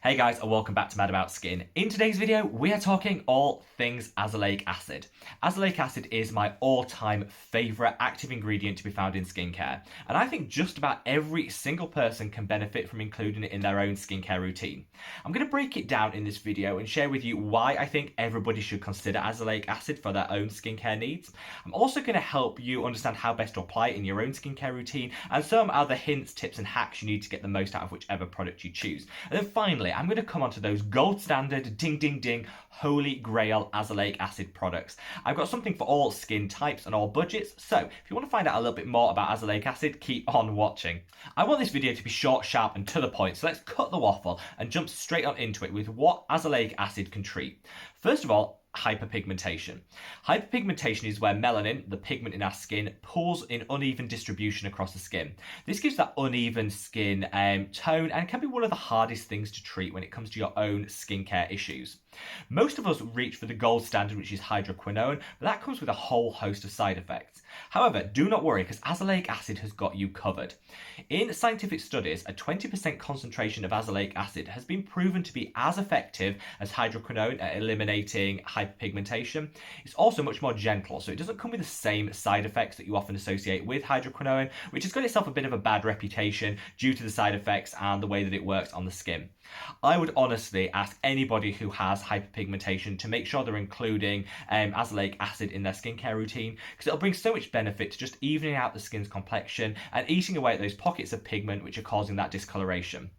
Hey guys, and welcome back to Mad About Skin. In today's video, we are talking all things azelaic acid. Azelaic acid is my all-time favourite active ingredient to be found in skincare, and I think just about every single person can benefit from including it in their own skincare routine. I'm going to break it down in this video and share with you why I think everybody should consider azelaic acid for their own skincare needs. I'm also going to help you understand how best to apply it in your own skincare routine, and some other hints, tips and hacks you need to get the most out of whichever product you choose. And then finally, I'm going to come on to those gold standard, ding ding ding, holy grail azelaic acid products. I've got something for all skin types and all budgets, so if you want to find out a little bit more about azelaic acid, keep on watching. I want this video to be short, sharp and to the point, so let's cut the waffle and jump straight on into it with what azelaic acid can treat. First of all, hyperpigmentation. Hyperpigmentation is where melanin, the pigment in our skin, pulls in uneven distribution across the skin. This gives that uneven skin tone and can be one of the hardest things to treat when it comes to your own skincare issues. Most of us reach for the gold standard, which is hydroquinone, but that comes with a whole host of side effects. However, do not worry, because azelaic acid has got you covered. In scientific studies, a 20% concentration of azelaic acid has been proven to be as effective as hydroquinone at eliminating hyperpigmentation. It's also much more gentle, so it doesn't come with the same side effects that you often associate with hydroquinone, which has got itself a bit of a bad reputation due to the side effects and the way that it works on the skin. I would honestly ask anybody who has hyperpigmentation to make sure they're including azelaic acid in their skincare routine, because it'll bring so much benefit to just evening out the skin's complexion and eating away at those pockets of pigment which are causing that discoloration.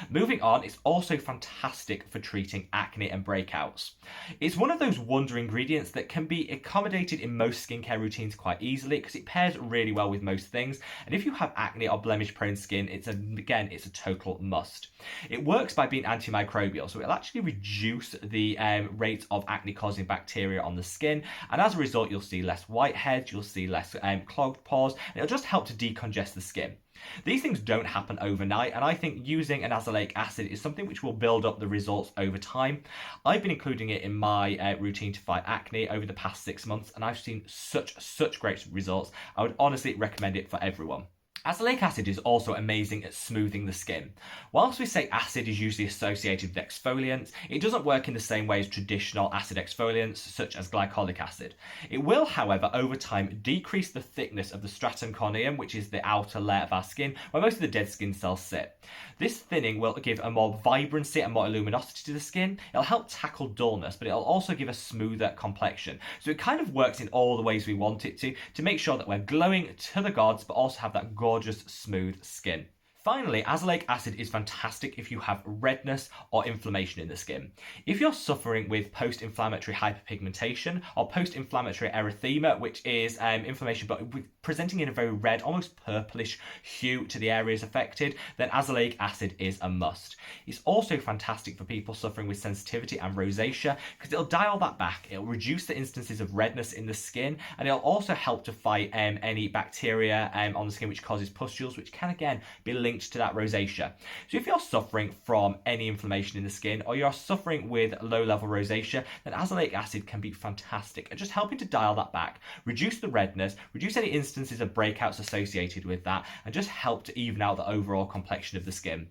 Moving on, it's also fantastic for treating acne and breakouts. It's one of those wonder ingredients that can be accommodated in most skincare routines quite easily because it pairs really well with most things, and if you have acne or blemish prone skin, it's a total must. It works by being antimicrobial, so it'll actually reduce the rate of acne causing bacteria on the skin, and as a result you'll see less whiteheads, you'll see less clogged pores, and it'll just help to decongest the skin. These things don't happen overnight, and I think using an azelaic acid is something which will build up the results over time. I've been including it in my routine to fight acne over the past 6 months, and I've seen such great results. I would honestly recommend it for everyone. Azelaic acid is also amazing at smoothing the skin. Whilst we say acid is usually associated with exfoliants, it doesn't work in the same way as traditional acid exfoliants such as glycolic acid. It will, however, over time decrease the thickness of the stratum corneum, which is the outer layer of our skin where most of the dead skin cells sit. This thinning will give a more vibrancy and more luminosity to the skin. It'll help tackle dullness, but it'll also give a smoother complexion. So it kind of works in all the ways we want it to make sure that we're glowing to the gods, but also have that gorgeous, smooth skin. Finally, azelaic acid is fantastic if you have redness or inflammation in the skin. If you're suffering with post-inflammatory hyperpigmentation or post-inflammatory erythema, which is inflammation but presenting in a very red, almost purplish hue to the areas affected, then azelaic acid is a must. It's also fantastic for people suffering with sensitivity and rosacea because it'll dial that back. It'll reduce the instances of redness in the skin, and it'll also help to fight any bacteria on the skin which causes pustules, which can again be linked to that rosacea. So if you're suffering from any inflammation in the skin, or you're suffering with low-level rosacea, then azelaic acid can be fantastic at just helping to dial that back, reduce the redness, reduce any instances of breakouts associated with that, and just help to even out the overall complexion of the skin.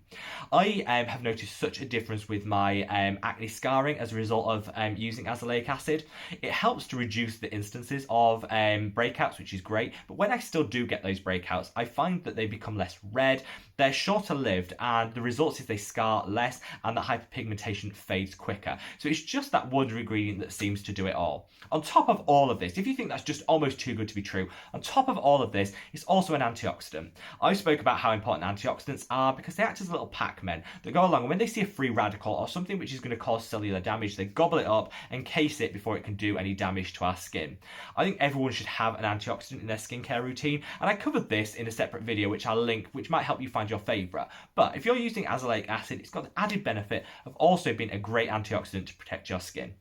I have noticed such a difference with my acne scarring as a result of using azelaic acid. It helps to reduce the instances of breakouts, which is great, but when I still do get those breakouts, I find that they become less red, they're shorter lived, and the results is they scar less and the hyperpigmentation fades quicker. So it's just that wonder ingredient that seems to do it all. On top of all of this, if you think that's just almost too good to be true, on top of all of this, it's also an antioxidant. I spoke about how important antioxidants are because they act as little Pac-Men that go along, and when they see a free radical or something which is going to cause cellular damage, they gobble it up and case it before it can do any damage to our skin. I think everyone should have an antioxidant in their skincare routine, and I covered this in a separate video which I'll link, which might help you find your favourite. But if you're using azelaic acid, it's got the added benefit of also being a great antioxidant to protect your skin.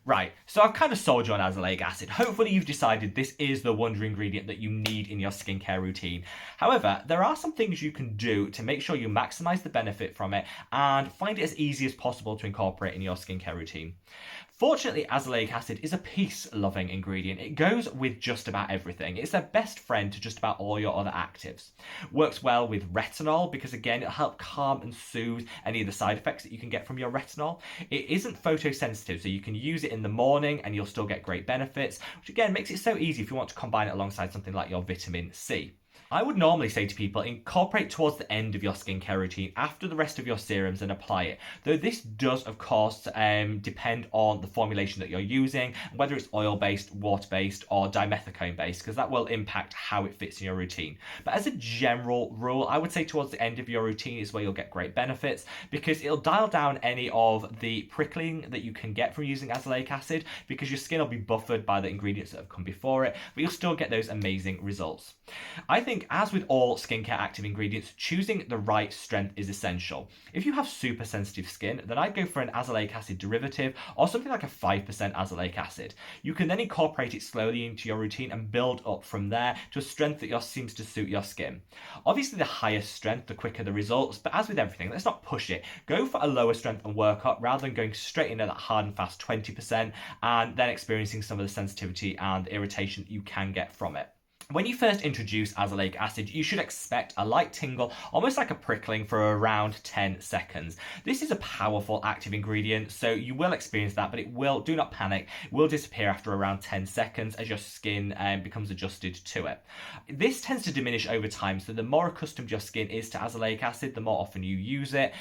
Right, so I've kind of sold you on azelaic acid. Hopefully you've decided this is the wonder ingredient that you need in your skincare routine. However, there are some things you can do to make sure you maximize the benefit from it and find it as easy as possible to incorporate in your skincare routine. Fortunately, azelaic acid is a peace-loving ingredient. It goes with just about everything. It's their best friend to just about all your other actives. Works well with retinol because, again, it'll help calm and soothe any of the side effects that you can get from your retinol. It isn't photosensitive, so you can use it in the morning and you'll still get great benefits, which again makes it so easy if you want to combine it alongside something like your vitamin C. I would normally say to people, incorporate towards the end of your skincare routine after the rest of your serums and apply it. Though this does, of course, depend on the formulation that you're using, whether it's oil-based, water-based, or dimethicone-based, because that will impact how it fits in your routine. But as a general rule, I would say towards the end of your routine is where you'll get great benefits, because it'll dial down any of the prickling that you can get from using azelaic acid, because your skin will be buffered by the ingredients that have come before it, but you'll still get those amazing results. I think, as with all skincare active ingredients, choosing the right strength is essential. If you have super sensitive skin, then I'd go for an azelaic acid derivative or something like a 5% azelaic acid. You can then incorporate it slowly into your routine and build up from there to a strength that seems to suit your skin. Obviously, the higher strength, the quicker the results, but as with everything, let's not push it. Go for a lower strength and work up rather than going straight into that hard and fast 20% and then experiencing some of the sensitivity and irritation that you can get from it. When you first introduce azelaic acid, you should expect a light tingle, almost like a prickling, for around 10 seconds. This is a powerful active ingredient, so you will experience that, but it will, do not panic, it will disappear after around 10 seconds as your skin becomes adjusted to it. This tends to diminish over time, so the more accustomed your skin is to azelaic acid, the more often you use it,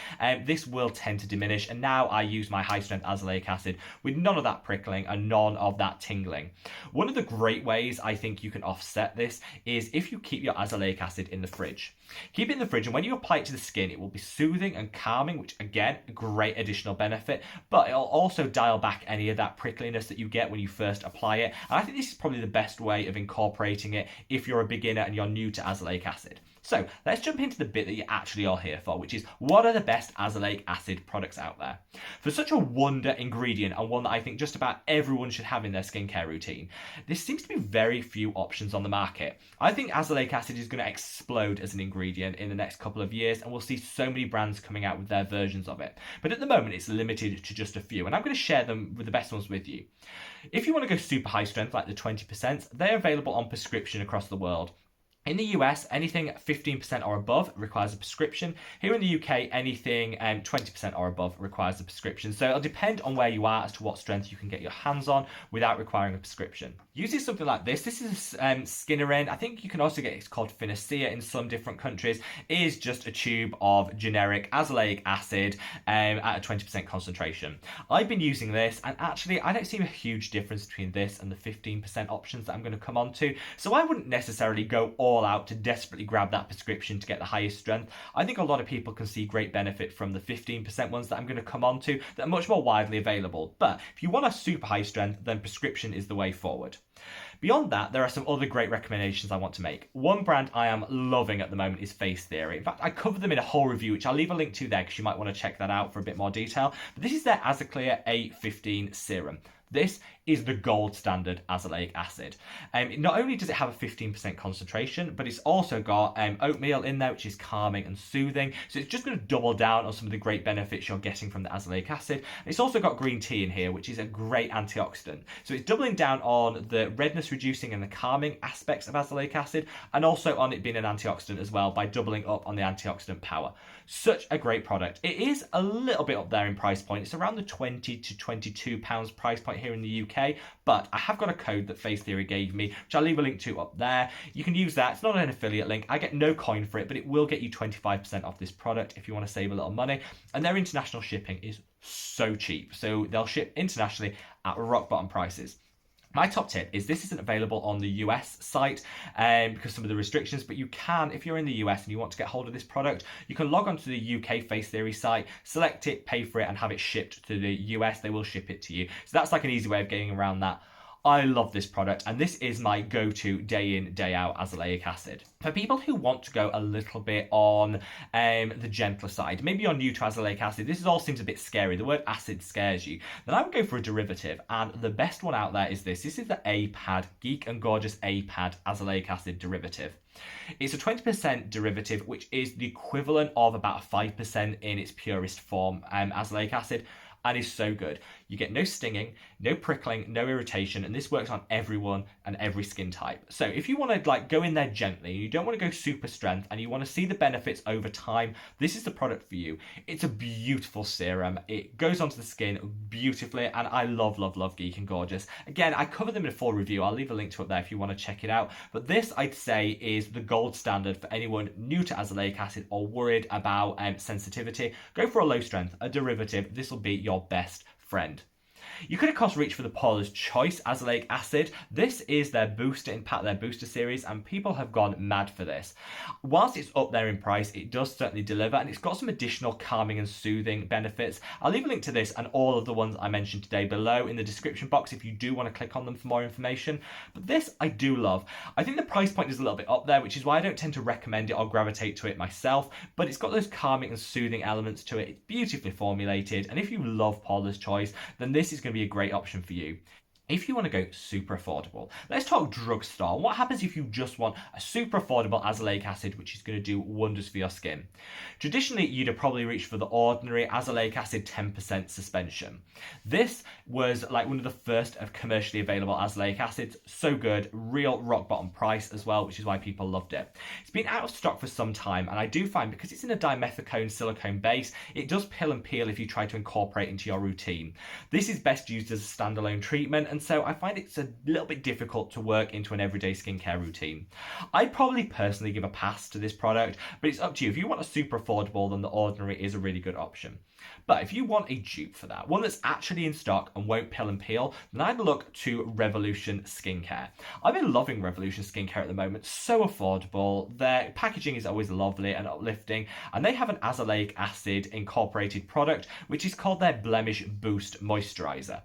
this will tend to diminish, and now I use my high-strength azelaic acid with none of that prickling and none of that tingling. One of the great ways I think you can offset this is if you keep your azelaic acid in the fridge. Keep it in the fridge, and when you apply it to the skin, it will be soothing and calming, which again, a great additional benefit, but it'll also dial back any of that prickliness that you get when you first apply it. And I think this is probably the best way of incorporating it if you're a beginner and you're new to azelaic acid. So let's jump into the bit that you actually are here for, which is what are the best azelaic acid products out there? For such a wonder ingredient, and one that I think just about everyone should have in their skincare routine, there seems to be very few options on the market. I think azelaic acid is going to explode as an ingredient in the next couple of years, and we'll see so many brands coming out with their versions of it. But at the moment, it's limited to just a few, and I'm going to share them with the best ones with you. If you want to go super high strength, like the 20%, they're available on prescription across the world. In the US, anything 15% or above requires a prescription. Here in the UK, anything 20% or above requires a prescription. So it'll depend on where you are as to what strength you can get your hands on without requiring a prescription. Using something like this is Skinnerin. I think you can also get, it's called Finacea in some different countries, is just a tube of generic azelaic acid at a 20% concentration. I've been using this, and actually I don't see a huge difference between this and the 15% options that I'm going to come on to. So I wouldn't necessarily go all out to desperately grab that prescription to get the highest strength. I think a lot of people can see great benefit from the 15% ones that I'm going to come on to that are much more widely available. But if you want a super high strength, then prescription is the way forward. Beyond that, there are some other great recommendations I want to make. One brand I am loving at the moment is Face Theory. In fact, I covered them in a whole review, which I'll leave a link to there because you might want to check that out for a bit more detail. But this is their Azaclear A15 serum. This is the gold standard azelaic acid. Not only does it have a 15% concentration, but it's also got oatmeal in there, which is calming and soothing. So it's just going to double down on some of the great benefits you're getting from the azelaic acid. And it's also got green tea in here, which is a great antioxidant. So it's doubling down on the redness reducing and the calming aspects of azelaic acid, and also on it being an antioxidant as well by doubling up on the antioxidant power. Such a great product. It is a little bit up there in price point. It's around the £20 to £22 price point here in the UK, but I have got a code that Face Theory gave me, which I'll leave a link to up there. You can use that. It's not an affiliate link. I get no coin for it, but it will get you 25% off this product if you want to save a little money. And their international shipping is so cheap. So they'll ship internationally at rock bottom prices. My top tip is this isn't available on the US site because some of the restrictions, but you can, if you're in the US and you want to get hold of this product, you can log on to the UK Face Theory site, select it, pay for it, and have it shipped to the US. They will ship it to you. So that's like an easy way of getting around that. I love this product, and this is my go-to day in, day out azelaic acid. For people who want to go a little bit on the gentler side, maybe you're new to azelaic acid, this all seems a bit scary, the word acid scares you, then I would go for a derivative, and the best one out there is this. This is the A-Pad, Geek and Gorgeous A-Pad azelaic acid derivative. It's a 20% derivative, which is the equivalent of about 5% in its purest form, azelaic acid, and is so good. You get no stinging, no prickling, no irritation, and this works on everyone and every skin type. So if you want to like go in there gently, you don't want to go super strength, and you want to see the benefits over time, this is the product for you. It's a beautiful serum. It goes onto the skin beautifully, and I love, love, love Geek and Gorgeous. Again, I cover them in a full review. I'll leave a link to it there if you want to check it out. But this, I'd say, is the gold standard for anyone new to azelaic acid or worried about sensitivity. Go for a low strength, a derivative. This will be your best friend. You could of course reach for the Paula's Choice Azelaic Acid. This is their booster in their booster series, and people have gone mad for this. Whilst it's up there in price, it does certainly deliver, and it's got some additional calming and soothing benefits. I'll leave a link to this and all of the ones I mentioned today below in the description box if you do want to click on them for more information. But this I do love. I think the price point is a little bit up there, which is why I don't tend to recommend it or gravitate to it myself, but it's got those calming and soothing elements to it. It's beautifully formulated, and if you love Paula's Choice, then this is going to be a great option for you. If you want to go super affordable, let's talk drugstore. What happens if you just want a super affordable azelaic acid, which is going to do wonders for your skin? Traditionally, you'd have probably reached for the ordinary azelaic acid 10% suspension. This was like one of the first of commercially available azelaic acids. So good, real rock bottom price as well, which is why people loved it. It's been out of stock for some time, and I do find because it's in a dimethicone silicone base, it does pill and peel if you try to incorporate into your routine. This is best used as a standalone treatment, and so I find it's a little bit difficult to work into an everyday skincare routine. I'd probably personally give a pass to this product, but it's up to you. If you want a super affordable, then the ordinary is a really good option. But if you want a dupe for that, one that's actually in stock and won't pill and peel, then I'd look to Revolution Skincare. I've been loving Revolution Skincare at the moment. So affordable. Their packaging is always lovely and uplifting, and they have an azelaic acid incorporated product, which is called their Blemish Boost Moisturizer.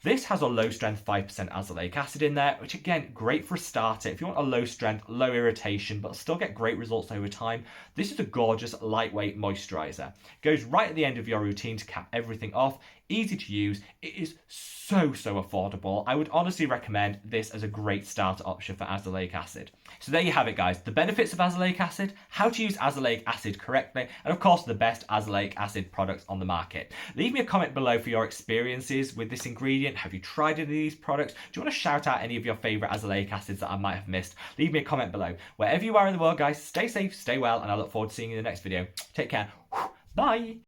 This has a low strength 5% azelaic acid in there, which again, great for a starter. If you want a low strength, low irritation, but still get great results over time, this is a gorgeous lightweight moisturizer. It goes right at the end of your routine to cap everything off. Easy to use. It is so affordable. I would honestly recommend this as a great starter option for azelaic acid. So there you have it, guys. The benefits of azelaic acid, how to use azelaic acid correctly, and of course the best azelaic acid products on the market. Leave me a comment below for your experiences with this ingredient. Have you tried any of these products? Do you want to shout out any of your favourite azelaic acids that I might have missed? Leave me a comment below. Wherever you are in the world, guys, stay safe, stay well, and I look forward to seeing you in the next video. Take care. Bye.